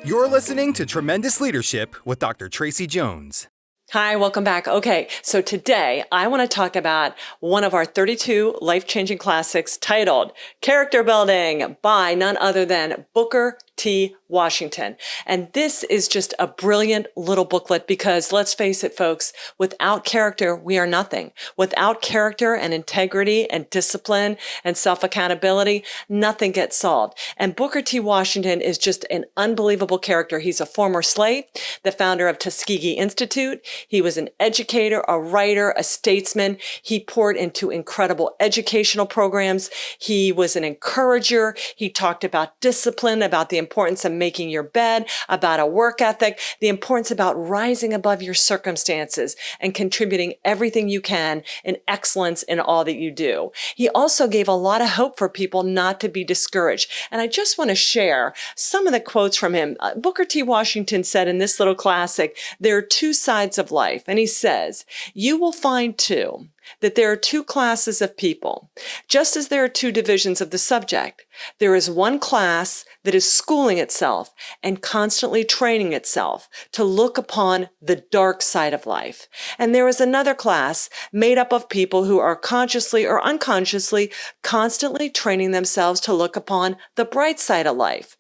You're listening to Tremendous Leadership with Dr. Tracy Jones. Hi, welcome back. Okay, so today I want to talk about one of our 32 life-changing classics titled Character Building by none other than Booker T. Washington. And this is just a brilliant little booklet because let's face it, folks, without character, we are nothing. Without character and integrity and discipline and self-accountability, nothing gets solved. And Booker T. Washington is just an unbelievable character. He's a former slave, the founder of Tuskegee Institute. He was an educator, a writer, a statesman. He poured into incredible educational programs. He was an encourager. He talked about discipline, about the importance of making your bed, about a work ethic, the importance about rising above your circumstances and contributing everything you can in excellence in all that you do. He also gave a lot of hope for people not to be discouraged. And I just want to share some of the quotes from him. Booker T. Washington said in this little classic, there are two sides of life. And he says, you will find too, that there are two classes of people. Just as there are two divisions of the subject, there is one class that is schooling itself and constantly training itself to look upon the dark side of life. And there is another class made up of people who are consciously or unconsciously constantly training themselves to look upon the bright side of life.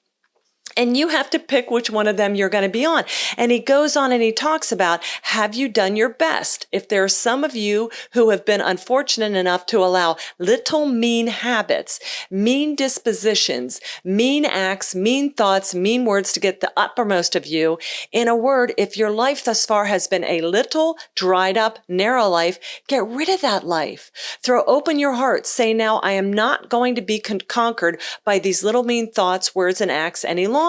And you have to pick which one of them you're going to be on. And he goes on and he talks about, have you done your best? If there are some of you who have been unfortunate enough to allow little mean habits, mean dispositions, mean acts, mean thoughts, mean words to get the uppermost of you, in a word, if your life thus far has been a little dried up, narrow life, get rid of that life. Throw open your heart. Say, now I am not going to be conquered by these little mean thoughts, words, and acts any longer.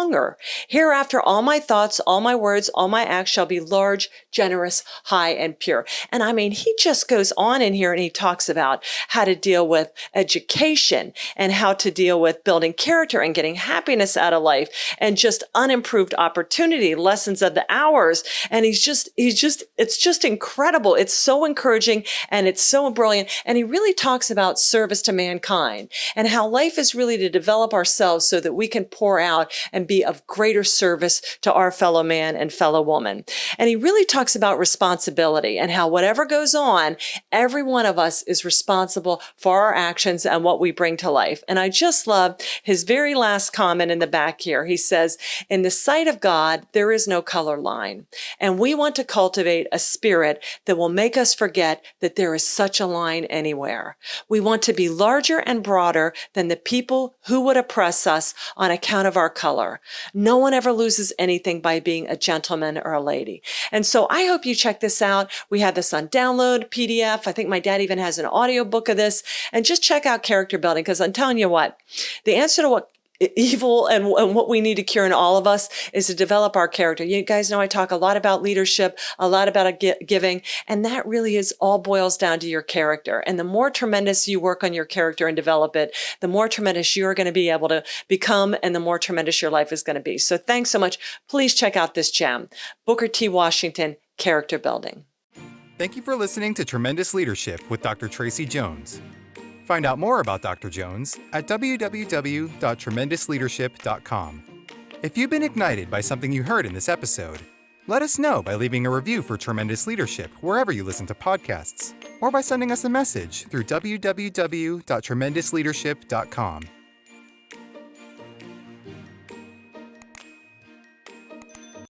Hereafter, all my thoughts, all my words, all my acts shall be large, generous, high, and pure. And I mean, he just goes on in here and he talks about how to deal with education and how to deal with building character and getting happiness out of life and just unimproved opportunity, lessons of the hours. And it's just incredible. It's so encouraging and it's so brilliant. And he really talks about service to mankind and how life is really to develop ourselves so that we can pour out and be of greater service to our fellow man and fellow woman. And he really talks about responsibility and how whatever goes on, every one of us is responsible for our actions and what we bring to life. And I just love his very last comment in the back here. He says, in the sight of God, there is no color line. And we want to cultivate a spirit that will make us forget that there is such a line anywhere. We want to be larger and broader than the people who would oppress us on account of our color. No one ever loses anything by being a gentleman or a lady. And so I hope you check this out. We have this on download, PDF. I think my dad even has an audio book of this. And just check out character building, because I'm telling you what, the answer to what evil and what we need to cure in all of us is to develop our character. You guys know I talk a lot about leadership, a lot about giving, and that really is all boils down to your character. And the more tremendous you work on your character and develop it, the more tremendous you're going to be able to become and the more tremendous your life is going to be. So thanks so much. Please check out this gem, Booker T. Washington, Character Building. Thank you for listening to Tremendous Leadership with Dr. Tracy Jones. Find out more about Dr. Jones at www.tremendousleadership.com. If you've been ignited by something you heard in this episode, let us know by leaving a review for Tremendous Leadership wherever you listen to podcasts, or by sending us a message through www.tremendousleadership.com.